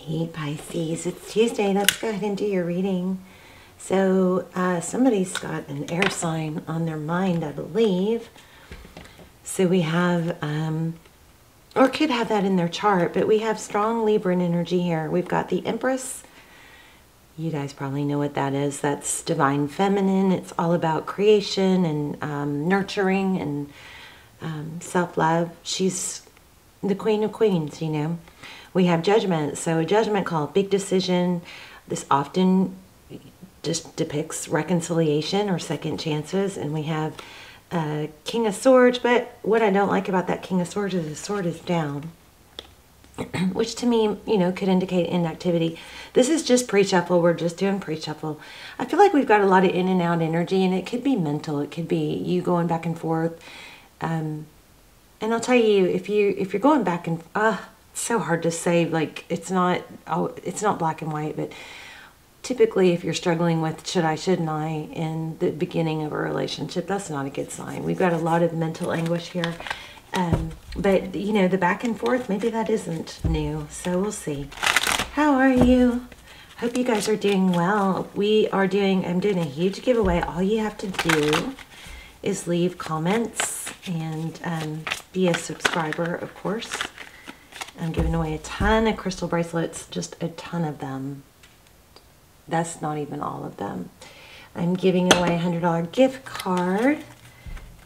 Hey Pisces, it's Tuesday. Let's go ahead and do your reading. So somebody's got an air sign on their mind, I believe. So we have, or could have that in their chart, but we have strong Libran energy here. We've got the Empress. You guys probably know what that is. That's divine feminine. It's all about creation and nurturing and self-love. She's the Queen of Queens, you know. We have Judgment. So a judgment call, big decision. This often just depicts reconciliation or second chances. And we have King of Swords. But what I don't like about that King of Swords is the sword is down. Which to me, you know, could indicate inactivity. This is just pre-shuffle. We're just doing pre-shuffle. I feel like we've got a lot of in and out energy, and it could be mental. It could be you going back and forth. And I'll tell you, if you're going back and it's so hard to say. Like it's not black and white, but typically, if you're struggling with should I, shouldn't I in the beginning of a relationship, that's not a good sign. We've got a lot of mental anguish here. But, you know, the back and forth, maybe that isn't new. So we'll see. How are you? Hope you guys are doing well. I'm doing a huge giveaway. All you have to do is leave comments and be a subscriber, of course. I'm giving away a ton of crystal bracelets, just a ton of them. That's not even all of them. I'm giving away a $100 gift card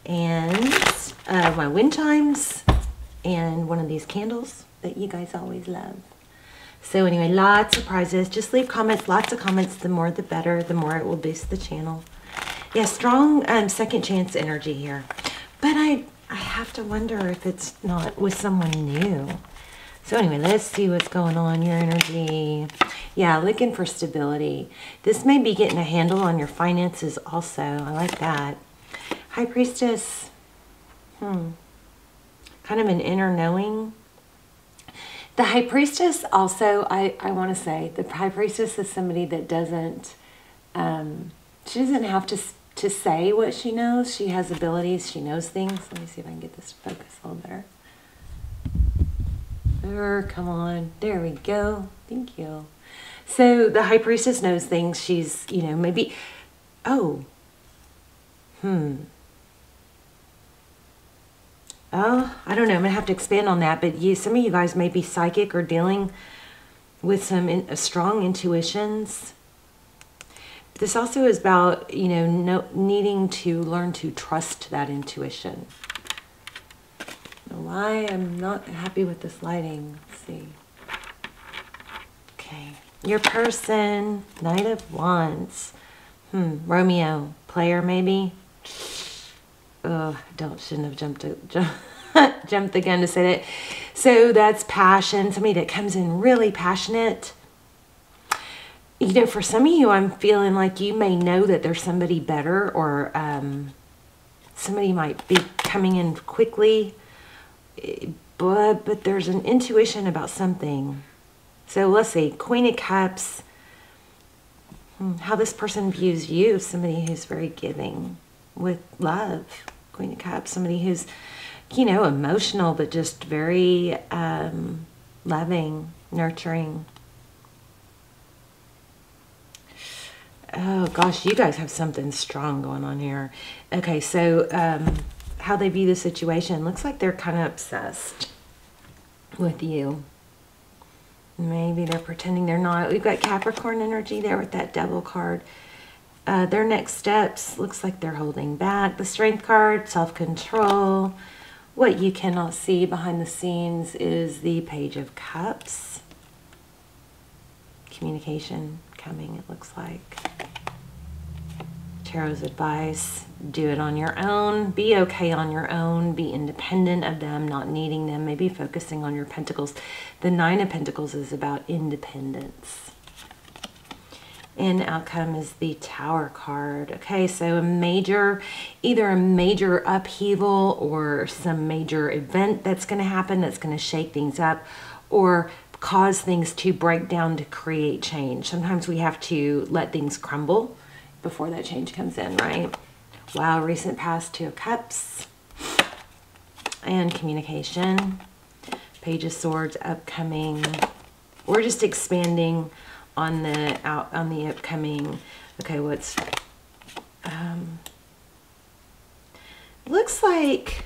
and my wind chimes and one of these candles that you guys always love. So anyway, lots of prizes. Just leave comments, lots of comments. The more the better, the more it will boost the channel. Yeah, strong second chance energy here. But I have to wonder if it's not with someone new. So anyway, let's see what's going on. Your energy. Yeah, looking for stability. This may be getting a handle on your finances also. I like that. High Priestess. Kind of an inner knowing. The High Priestess also, I want to say, the High Priestess is somebody that doesn't, she doesn't have to say what she knows. She has abilities. She knows things. Let me see if I can get this to focus a little better. Come on. There we go. Thank you. So the High Priestess knows things. She's, you know, maybe, oh, I don't know. I'm going to have to expand on that. But some of you guys may be psychic or dealing with some strong intuitions. This also is about, you know, needing to learn to trust that intuition. Why I'm not happy with this lighting. Let's see. Okay. Your person, Knight of Wands. Romeo, player maybe. Oh, shouldn't have jumped the gun to say that. So that's passion. Somebody that comes in really passionate. You know, for some of you, I'm feeling like you may know that there's somebody better, or somebody might be coming in quickly. But there's an intuition about something. So let's see. Queen of Cups. How this person views you. Somebody who's very giving with love. Queen of Cups. Somebody who's, you know, emotional, but just very loving, nurturing. Oh, gosh, you guys have something strong going on here. Okay, so how they view the situation. Looks like they're kind of obsessed with you. Maybe they're pretending they're not. We've got Capricorn energy there with that Devil card. Their next steps, looks like they're holding back. The Strength card, self-control. What you cannot see behind the scenes is the Page of Cups. Communication coming, it looks like. Tarot's advice, do it on your own. Be okay on your own. Be independent of them, not needing them. Maybe focusing on your pentacles. The Nine of Pentacles is about independence. And outcome is the Tower card. Okay, so either a major upheaval or some major event that's going to happen that's going to shake things up or cause things to break down to create change. Sometimes we have to let things crumble before that change comes in, right? Wow, recent past, Two of Cups. And communication. Page of Swords, upcoming. We're just expanding on the upcoming. Okay, what's looks like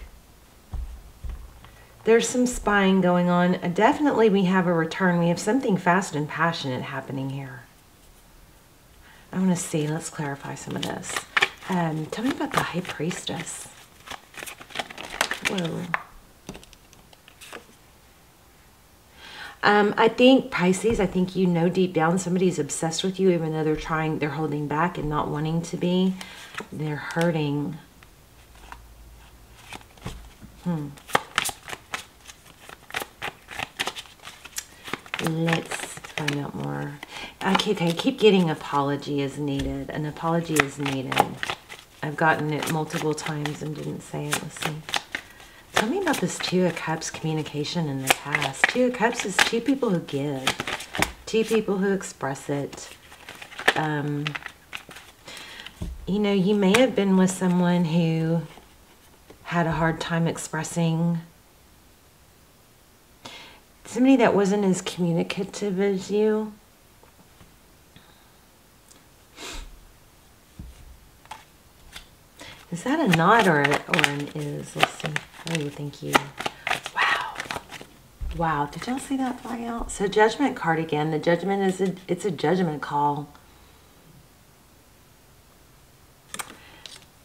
there's some spying going on. Definitely we have a return. We have something fast and passionate happening here. I want to see. Let's clarify some of this. Tell me about the High Priestess. Whoa. I think, Pisces, I think you know deep down somebody's obsessed with you, even though they're holding back and not wanting to be. They're hurting. Let's find out more. Okay, I keep getting apology is needed. An apology is needed. I've gotten it multiple times and didn't say it. Let's see. Tell me about this Two of Cups communication in the past. Two of Cups is two people who give. Two people who express it. You know, you may have been with someone who had a hard time expressing. Somebody that wasn't as communicative as you. Is that a not or an is? Let's see. Oh, thank you. Wow. Wow. Did y'all see that fly out? So Judgment card again. The Judgment is it's a judgment call.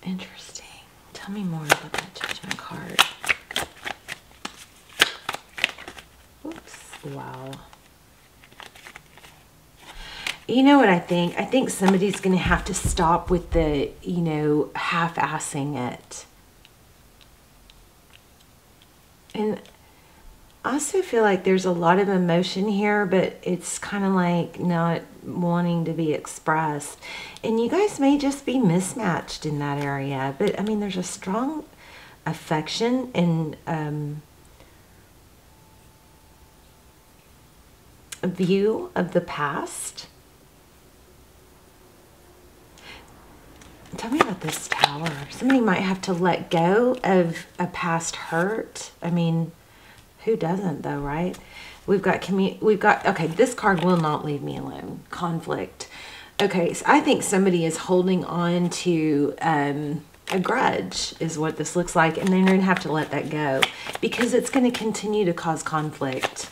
Interesting. Tell me more about that Judgment card. Oops. Wow. You know what I think? I think somebody's going to have to stop with the, you know, half-assing it. And I also feel like there's a lot of emotion here, but it's kind of like not wanting to be expressed. And you guys may just be mismatched in that area. But, I mean, there's a strong affection and a view of the past. Tell me about this Tower. Somebody might have to let go of a past hurt. I mean, who doesn't though, right? We've got, okay, this card will not leave me alone. Conflict. Okay, so I think somebody is holding on to a grudge is what this looks like. And they're going to have to let that go because it's going to continue to cause conflict.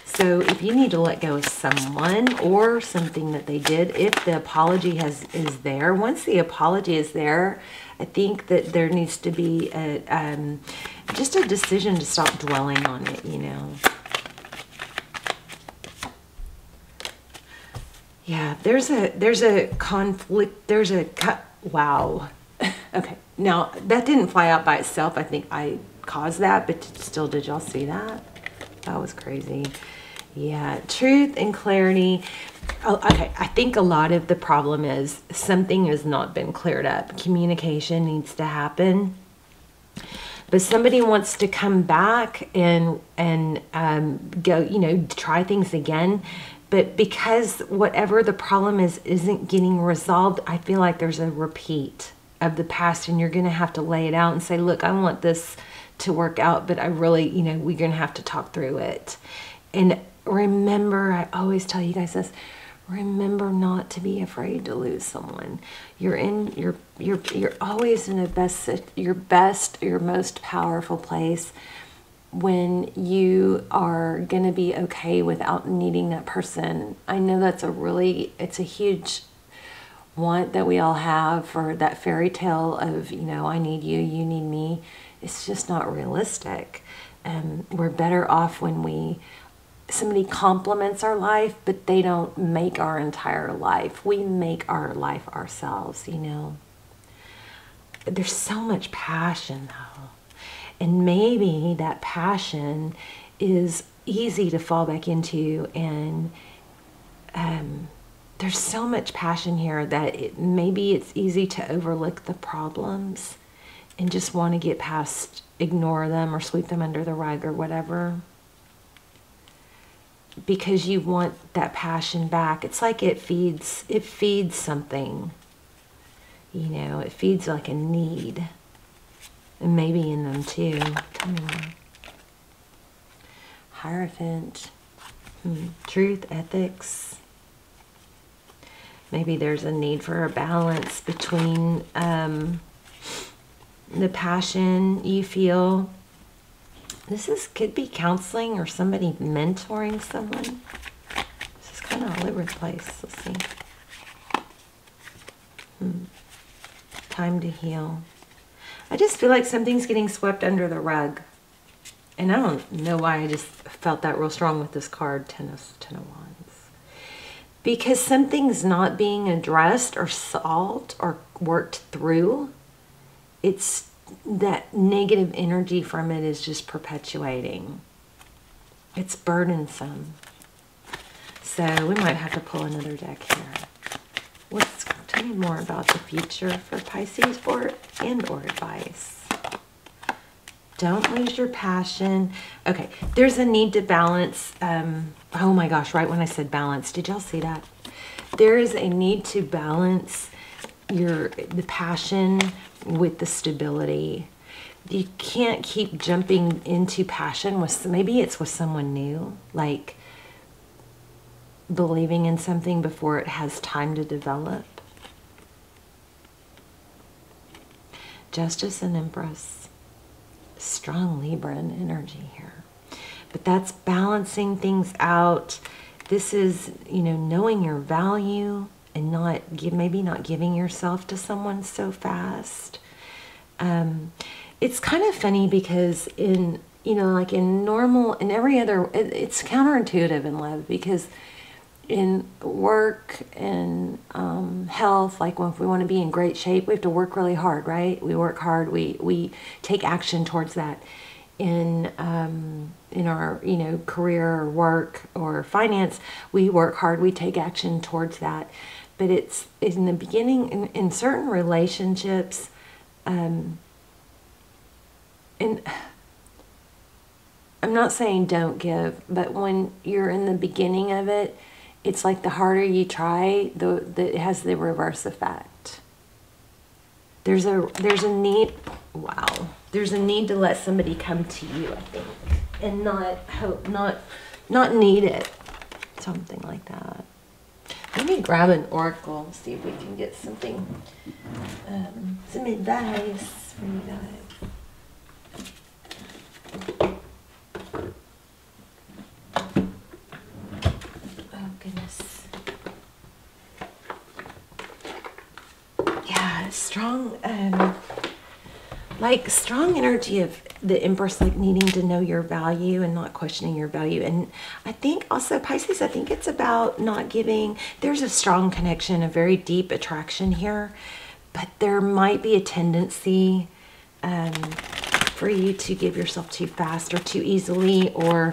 So if you need to let go of someone or something that they did, if the apology is there, once the apology is there, I think that there needs to be just a decision to stop dwelling on it, you know. Yeah, there's a conflict, wow. Okay, now that didn't fly out by itself. I think I caused that, but still, did y'all see that? That was crazy. Yeah, truth and clarity. Oh, okay, I think a lot of the problem is something has not been cleared up. Communication needs to happen. But somebody wants to come back and go, you know, try things again. But because whatever the problem is isn't getting resolved, I feel like there's a repeat of the past, and you're going to have to lay it out and say, look, I want this to work out, but I really, you know, we're going to have to talk through it. And remember, I always tell you guys this, remember not to be afraid to lose someone. You're always in your most powerful place when you are going to be okay without needing that person. I know that's it's a huge want that we all have for that fairy tale of, you know, I need you, you need me. It's just not realistic. We're better off when somebody complements our life, but they don't make our entire life. We make our life ourselves, you know. There's so much passion, though. And maybe that passion is easy to fall back into, and there's so much passion here that maybe it's easy to overlook the problems and just want to get past, ignore them or sweep them under the rug or whatever. Because you want that passion back. It's like it feeds something. You know, it feeds like a need. And maybe in them too. Tell me more. Hierophant. Truth, ethics. Maybe there's a need for a balance between the passion you feel. Could be counseling or somebody mentoring someone. This is kind of all over the place. Let's see. Time to heal. I just feel like something's getting swept under the rug. And I don't know why I just felt that real strong with this card, Ten of Wands. Because something's not being addressed or solved or worked through. It's that negative energy from it is just perpetuating. It's burdensome. So we might have to pull another deck here. Tell me more about the future for Pisces or advice. Don't lose your passion. Okay, there's a need to balance. Oh my gosh, right when I said balance, did y'all see that? There is a need to balance the passion with the stability. You can't keep jumping into passion with, maybe it's with someone new, like believing in something before it has time to develop. Justice and Empress. Strong Libran energy here. But that's balancing things out. This is, knowing your value and maybe not giving yourself to someone so fast. It's kind of funny because in every other, it's counterintuitive in love, because in work and health, like if we want to be in great shape, we have to work really hard, right? We work hard, we take action towards that. In our career or work or finance, we work hard, we take action towards that. But it's in the beginning, in certain relationships, and I'm not saying don't give, but when you're in the beginning of it, it's like the harder you try, it has the reverse effect. There's a need, wow. There's a need to let somebody come to you, I think, and not need it. Something like that. Let me grab an oracle, see if we can get something, some advice from you guys. Oh, goodness. Yeah, strong energy of the Empress, like needing to know your value and not questioning your value. And I think also Pisces, I think it's about not giving. There's a strong connection, a very deep attraction here, but there might be a tendency for you to give yourself too fast or too easily, or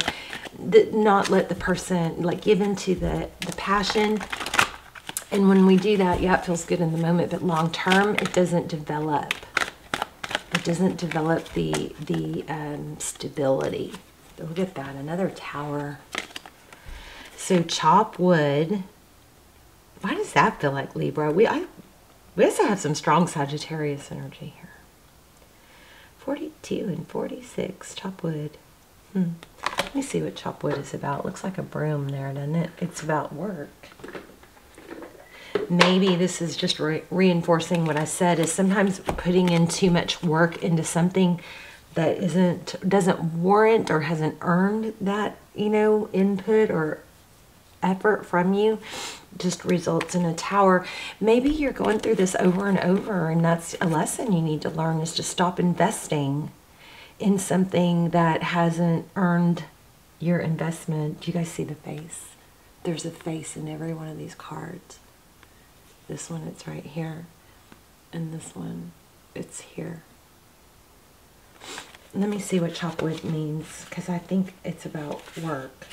not let the person give into the passion. And when we do that, yeah, it feels good in the moment, but long term, it doesn't develop. It doesn't develop the stability. Look at that, another tower. So chop wood. Why does that feel like Libra? We also have some strong Sagittarius energy here. 42 and 46, chop wood. Let me see what chop wood is about. Looks like a broom there, doesn't it? It's about work. Maybe this is just reinforcing what I said, is sometimes putting in too much work into something that doesn't warrant or hasn't earned that, input or effort from you, just results in a tower. Maybe you're going through this over and over, and that's a lesson you need to learn, is to stop investing in something that hasn't earned your investment. Do you guys see the face? There's a face in every one of these cards. This one, it's right here. And this one, it's here. Let me see what chop wood means, because I think it's about work,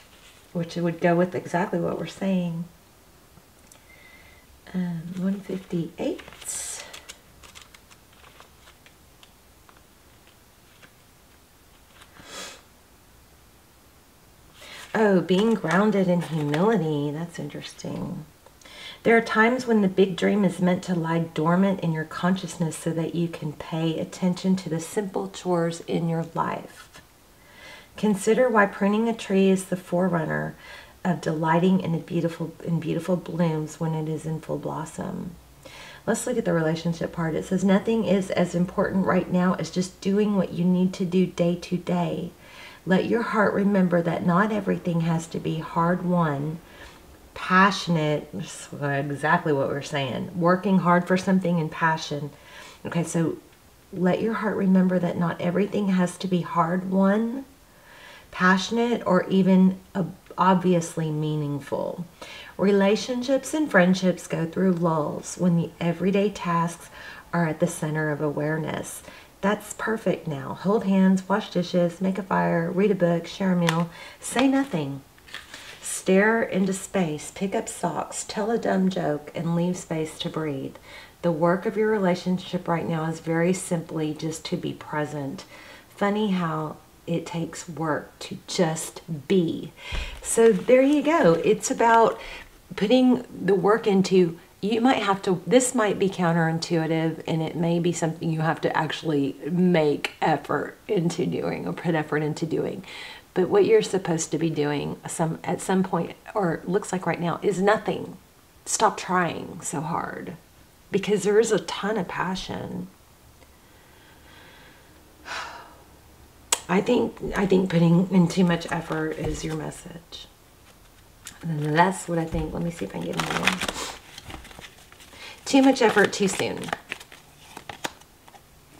which it would go with exactly what we're saying. 158. Oh, being grounded in humility. That's interesting. There are times when the big dream is meant to lie dormant in your consciousness so that you can pay attention to the simple chores in your life. Consider why pruning a tree is the forerunner of delighting in beautiful blooms when it is in full blossom. Let's look at the relationship part. It says nothing is as important right now as just doing what you need to do day to day. Let your heart remember that not everything has to be hard-won, passionate, exactly what we're saying, working hard for something and passion. Okay, so let your heart remember that not everything has to be hard-won, passionate, or even obviously meaningful. Relationships and friendships go through lulls when the everyday tasks are at the center of awareness. That's perfect now. Hold hands, wash dishes, make a fire, read a book, share a meal, say nothing. Stare into space, pick up socks, tell a dumb joke, and leave space to breathe. The work of your relationship right now is very simply just to be present. Funny how it takes work to just be. So there you go. It's about putting the work into, you might have to, this might be counterintuitive, and it may be something you have to actually make effort into doing or put effort into doing. But what you're supposed to be doing at some point, or looks like right now, is nothing. Stop trying so hard, because there is a ton of passion. I think putting in too much effort is your message. And that's what I think. Let me see if I can get another one. Too much effort too soon.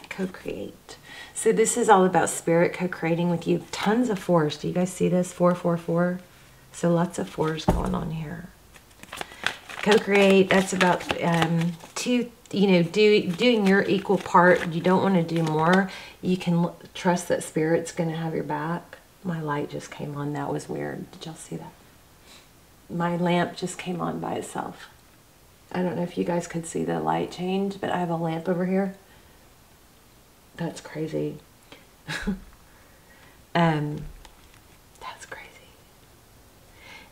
Co-create. So this is all about spirit co-creating with you. Tons of fours. Do you guys see this? 4, 4, 4. So lots of fours going on here. Co-create. That's about doing your equal part. You don't want to do more. You can trust that spirit's going to have your back. My light just came on. That was weird. Did y'all see that? My lamp just came on by itself. I don't know if you guys could see the light change, but I have a lamp over here. That's crazy. That's crazy.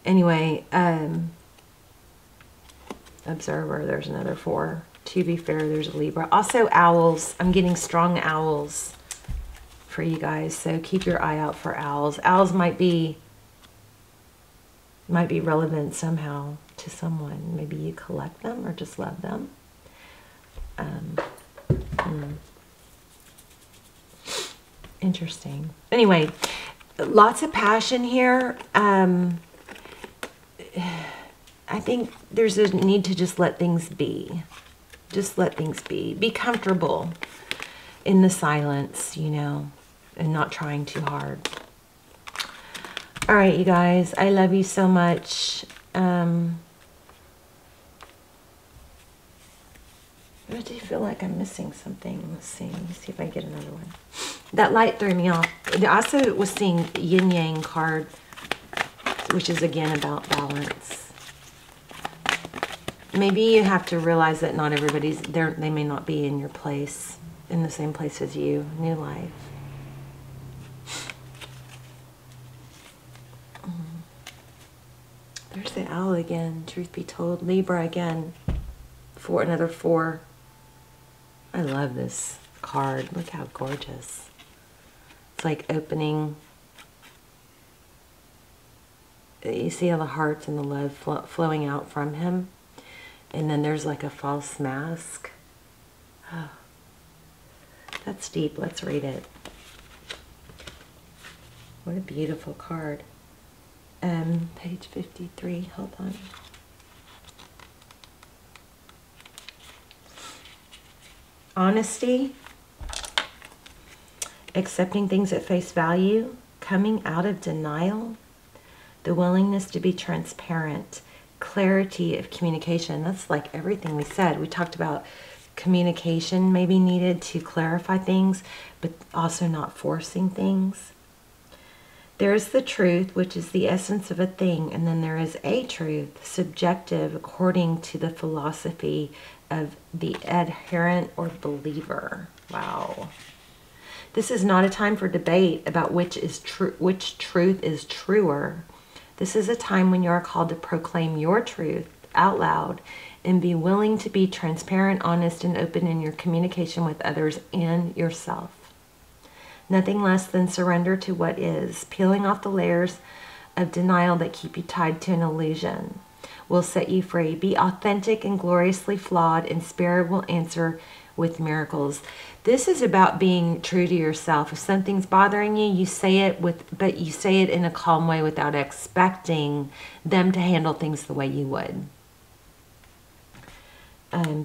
Anyway, observer, there's another 4. To be fair, there's a Libra. Also owls. I'm getting strong owls for you guys, so keep your eye out for owls. Owls might be relevant somehow to someone. Maybe you collect them or just love them. Interesting. Anyway, lots of passion here. I think there's a need to just let things be. Just let things be. Be comfortable in the silence, you know, and not trying too hard. All right, you guys, I love you so much. I do feel like I'm missing something. Let's see if I can get another one. That light threw me off. I also was seeing yin yang card, which is again about balance. Maybe you have to realize that not everybody's there. They may not be in your place, in the same place as you. New life. There's the owl again, truth be told. Libra again, for another 4. I love this card. Look how gorgeous. It's like opening. You see all the hearts and the love flowing out from him. And then there's like a false mask. Oh, that's deep. Let's read it. What a beautiful card. Page 53, hold on. Honesty, accepting things at face value, coming out of denial, the willingness to be transparent, clarity of communication. That's like everything we said. We talked about communication maybe needed to clarify things, but also not forcing things. There is the truth, which is the essence of a thing, and then there is a truth, subjective, according to the philosophy of the adherent or believer. Wow. This is not a time for debate about which truth is truer. This is a time when you are called to proclaim your truth out loud and be willing to be transparent, honest, and open in your communication with others and yourself. Nothing less than surrender to what is, peeling off the layers of denial that keep you tied to an illusion will set you free. Be authentic and gloriously flawed, and Spirit will answer with miracles. This is about being true to yourself. If something's bothering you, you say it but you say it in a calm way without expecting them to handle things the way you would.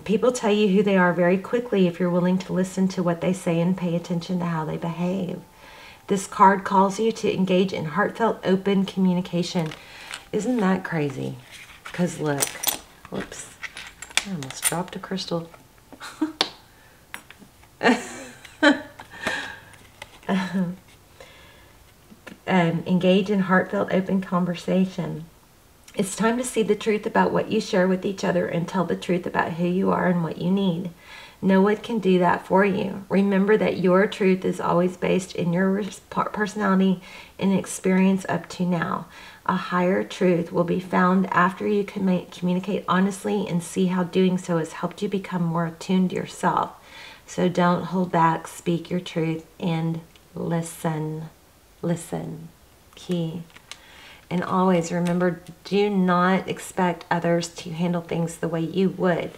People tell you who they are very quickly if you're willing to listen to what they say and pay attention to how they behave. This card calls you to engage in heartfelt, open communication. Isn't that crazy? Because look, whoops, I almost dropped a crystal. Engage in heartfelt, open conversation. It's time to see the truth about what you share with each other and tell the truth about who you are and what you need. No one can do that for you. Remember that your truth is always based in your personality and experience up to now. A higher truth will be found after you communicate honestly and see how doing so has helped you become more attuned to yourself. So don't hold back, speak your truth, and listen. Listen. Key. And always remember, do not expect others to handle things the way you would.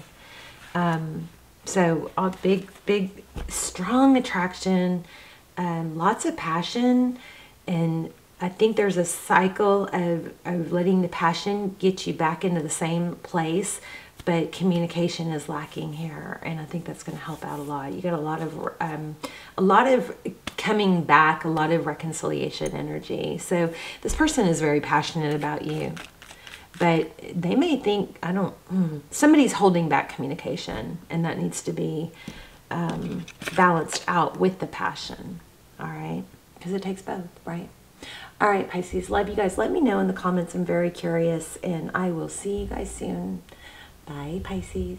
So a big, strong attraction, lots of passion, and I think there's a cycle of letting the passion get you back into the same place, but communication is lacking here, and I think that's going to help out a lot. You got a lot of coming back, a lot of reconciliation energy. So this person is very passionate about you, but they may think, somebody's holding back communication, and that needs to be balanced out with the passion. All right, because it takes both, right? All right, Pisces, love you guys. Let me know in the comments. I'm very curious, and I will see you guys soon. Bye, Pisces.